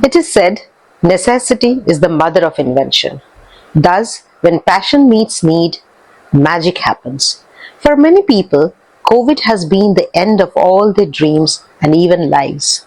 It is said, necessity is the mother of invention. Thus, when passion meets need, magic happens. For many people, COVID has been the end of all their dreams and even lives.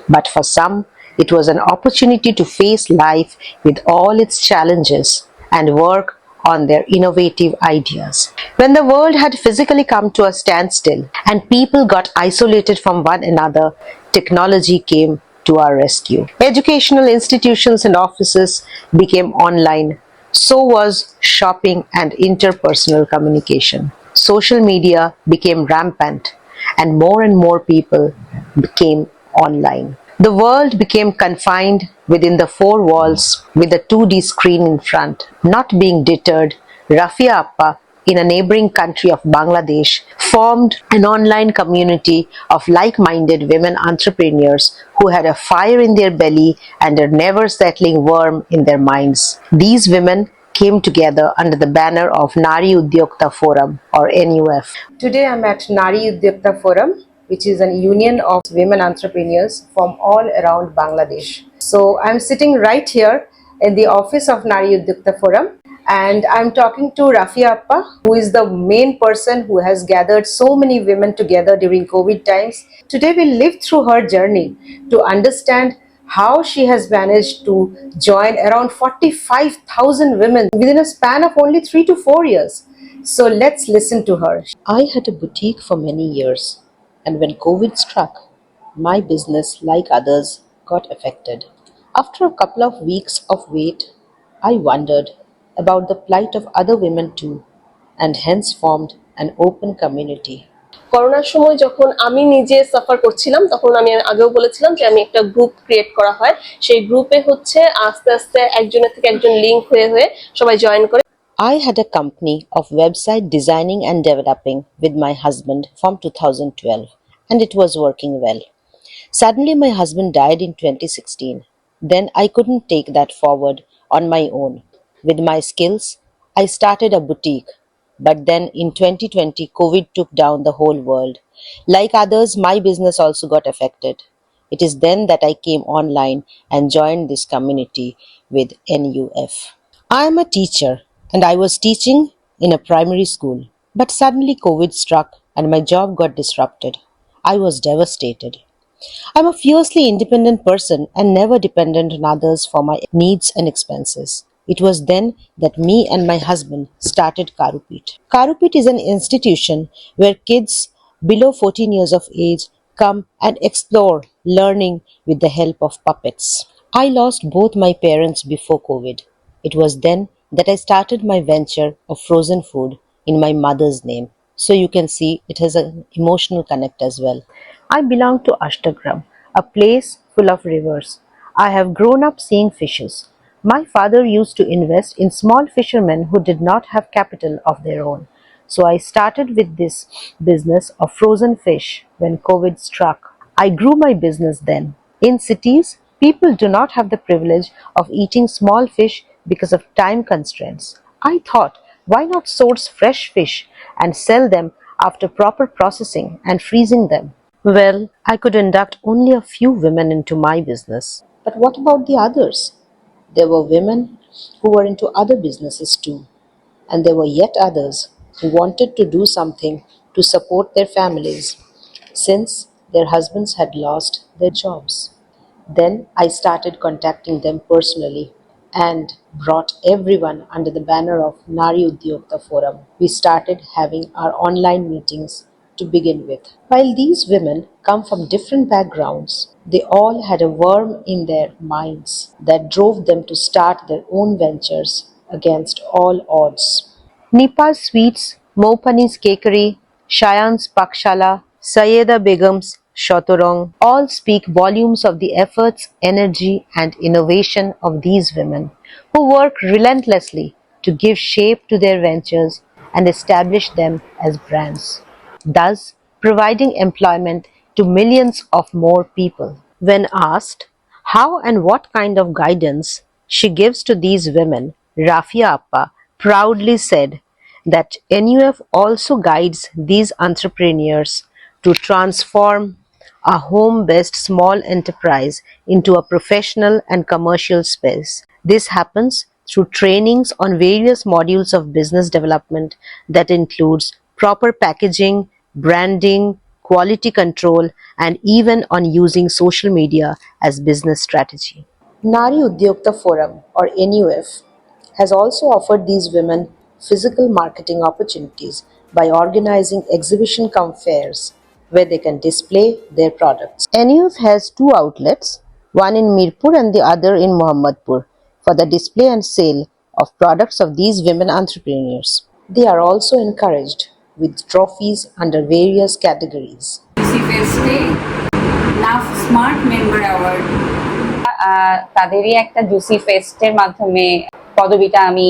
But for some, it was an opportunity to face life with all its challenges and work on their innovative ideas. When the world had physically come to a standstill and people got isolated from one another, technology came to our rescue. Educational institutions and offices became online. So was shopping and interpersonal communication. Social media became rampant and more people became online. The world became confined within the four walls with a 2D screen in front. Not being deterred, Rafia Appa, in a neighboring country of Bangladesh, formed an online community of like-minded women entrepreneurs who had a fire in their belly and a never-settling worm in their minds. These women came together under the banner of Nari Udyokta Forum or NUF. Today I'm at Nari Udyokta Forum, which is a union of women entrepreneurs from all around Bangladesh. So I'm sitting right here in the office of Nari Udyokta Forum, and I'm talking to Rafia Appa, who is the main person who has gathered so many women together during COVID times. Today we'll live through her journey to understand how she has managed to join around 45,000 women within a span of only 3 to 4 years. So let's listen to her. I had a boutique for many years, and when COVID struck, my business, like others, got affected. After a couple of weeks of wait, I wondered about the plight of other women too, and hence formed an open community. করোনার সময় যখন আমি নিজে suffer করছিলাম তখন আমি আগেও বলেছিলাম যে আমি একটা গ্রুপ ক্রিয়েট করা হয় সেই গ্রুপে হচ্ছে আস্তে আস্তে একজনের থেকে একজন লিংক হয়ে হয়ে সবাই জয়েন করে I had a company of website designing and developing with my husband from 2012, and it was working well. Suddenly my husband died in 2016. Then I couldn't take that forward on my own. With my skills, I started a boutique. But then in 2020, COVID took down the whole world. Like others, my business also got affected. It is then that I came online and joined this community with NUF. I am a teacher and I was teaching in a primary school. But suddenly COVID struck and my job got disrupted. I was devastated. I'm a fiercely independent person and never dependent on others for my needs and expenses. It was then that me and my husband started Karupit. Karupit is an institution where kids below 14 years of age come and explore learning with the help of puppets. I lost both my parents before COVID. It was then that I started my venture of frozen food in my mother's name. So you can see it has an emotional connect as well. I belong to Ashtagram, a place full of rivers. I have grown up seeing fishes. My father used to invest in small fishermen who did not have capital of their own. So I started with this business of frozen fish when COVID struck. I grew my business then. In cities, people do not have the privilege of eating small fish because of time constraints. I thought, why not source fresh fish and sell them after proper processing and freezing them? Well, I could induct only a few women into my business. But what about the others? There were women who were into other businesses too, and there were yet others who wanted to do something to support their families since their husbands had lost their jobs. Then I started contacting them personally and brought everyone under the banner of Nari Udyokta Forum. We started having our online meetings to begin with. While these women come from different backgrounds, they all had a worm in their minds that drove them to start their own ventures against all odds. Nipa's Sweets, Mopani's Cakery, Shayan's Pakshala, Sayeda Begum's Shotorong all speak volumes of the efforts, energy, and innovation of these women who work relentlessly to give shape to their ventures and establish them as brands, thus providing employment to millions of more people. When asked how and what kind of guidance she gives to these women, Rafia Appa proudly said that NUF also guides these entrepreneurs to transform a home-based small enterprise into a professional and commercial space. This happens through trainings on various modules of business development that includes proper packaging, branding, quality control, and even on using social media as business strategy. Nari Udyogta Forum, or NUF, has also offered these women physical marketing opportunities by organizing exhibition cum fairs where they can display their products. NUF has two outlets, one in Mirpur and the other in Mohammadpur, for the display and sale of products of these women entrepreneurs. They are also encouraged with trophies under various categories. ফেস্টে নাফ smart member award তাদেরই একটা juicy ফেস্টের মাধ্যমে পদবিটা আমি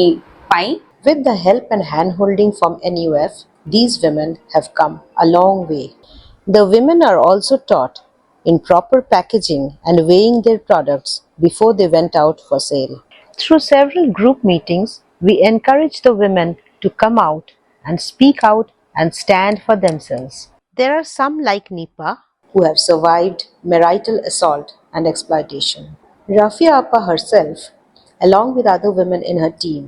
পাই। With the help and handholding from NUF, these women have come a long way. The women are also taught in proper packaging and weighing their products before they went out for sale. Through several group meetings, we encourage the women to come out and speak out and stand for themselves. There are some like Nipa who have survived marital assault and exploitation. Rafia Appa herself, along with other women in her team,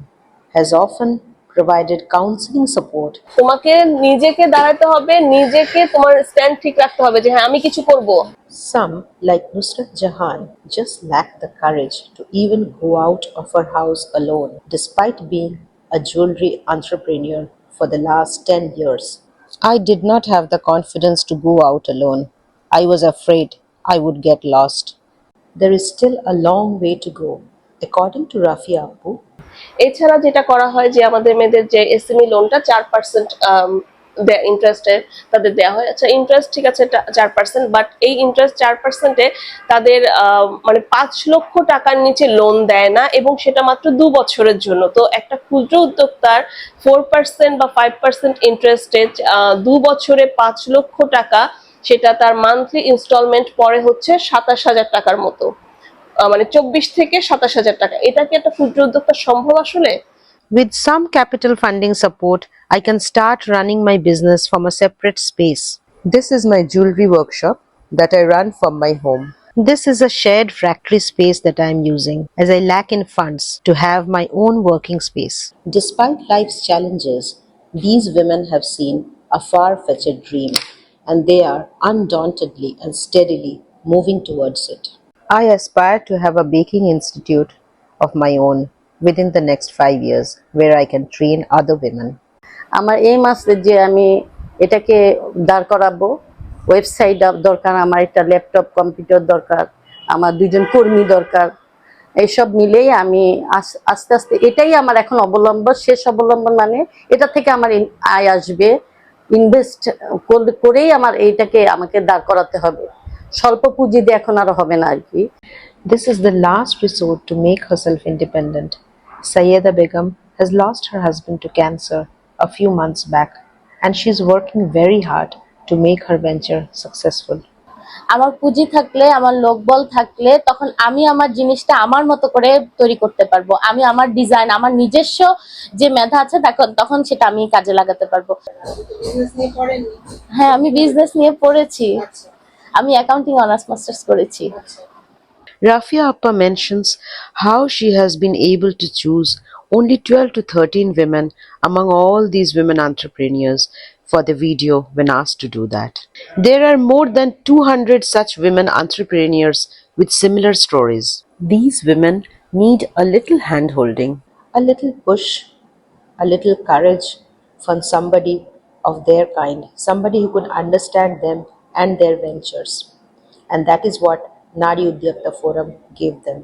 has often provided counseling support. তোমাকে নিজেকে দাঁড়াতে হবে, নিজেকে তোমার stand ঠিক রাখতে হবে যে হ্যাঁ আমি কিছু করব। Some, like Nusrat Jahan, just lack the courage to even go out of her house alone, despite being a jewelry entrepreneur for the last 10 years. I did not have the confidence to go out alone. I was afraid I would get lost. There is still a long way to go. According to Rafia Appu, এছাড়া যেটা করা হয় যে আমাদের মেয়েদের যে SME লোনটা 4% ইন্টারেস্টের তাদের দেওয়া হয়। আচ্ছা, ইন্টারেস্ট ঠিক আছে 4%, বাট এই ইন্টারেস্ট 4%-এ তাদের মানে ৫ লক্ষ টাকার নিচে লোন দেয় না, এবং সেটা মাত্র 2 বছরের জন্য। তো একটা ক্ষুদ্র উদ্যোক্তার 4% বা 5% ইন্টারেস্টে 2 বছরে 5 লক্ষ টাকা, সেটা তার মান্থলি ইনস্টলমেন্ট পরে হচ্ছে ২৭,০০০ টাকার মতো, মানে 24 থেকে ২৭,০০০ টাকা। এটা কি একটা ক্ষুদ্র উদ্যোক্তা সম্ভব আসলে? with some capital funding support, I can start running my business from a separate space. This is my jewelry workshop that I run from my home. This is a shared factory space that I am using as I lack in funds to have my own working space. Despite life's challenges, these women have seen a far-fetched dream, and they are undauntedly and steadily moving towards it. I aspire to have a baking institute of my own within the next 5 years where I can train other women. আমার এই মাসে যে আমি এটাকে দাঁড় করাবো, website দরকার, আমার একটা ল্যাপটপ কম্পিউটার দরকার, আমার 2জন কর্মী দরকার। এইসব মিলেই আমি আস্তে আস্তে এটাই আমার এখন অবলম্বন, শেষ অবলম্বন, মানে এটা থেকে আমার আয় আসবে। ইনভেস্ট করেই আমার এইটাকে আমাকে দাঁড় করাতে হবে, স্বল্প পুঁজি দিয়ে এখন আর হবে না আর কি। This is the last resort to make herself independent. Sayyeda Begum has lost her husband to cancer a few months back, and she is working very hard to make her venture successful. আমার পুঁজি থাকলে, আমার লোকবল থাকলে, তখন আমি আমার জিনিসটা আমার মতো করে তৈরি করতে পারবো। আমি আমার ডিজাইন, আমার নিজস্ব যে মেধা আছে তখন সেটা আমি কাজে লাগাতে পারবো। হ্যাঁ, আমি বিজনেস নিয়ে পড়েছি। আমি অ্যাকাউন্টিং অনার্স মাস্টার্স করেছি। Rafia Appa mentions how she has been able to choose only 12 to 13 women among all these women entrepreneurs for the video when asked to do that. There are more than 200 such women entrepreneurs with similar stories. These women need a little hand-holding, a little push, a little courage from somebody of their kind, somebody who could understand them and their ventures. And that is what Nari Udyogta Forum gave them.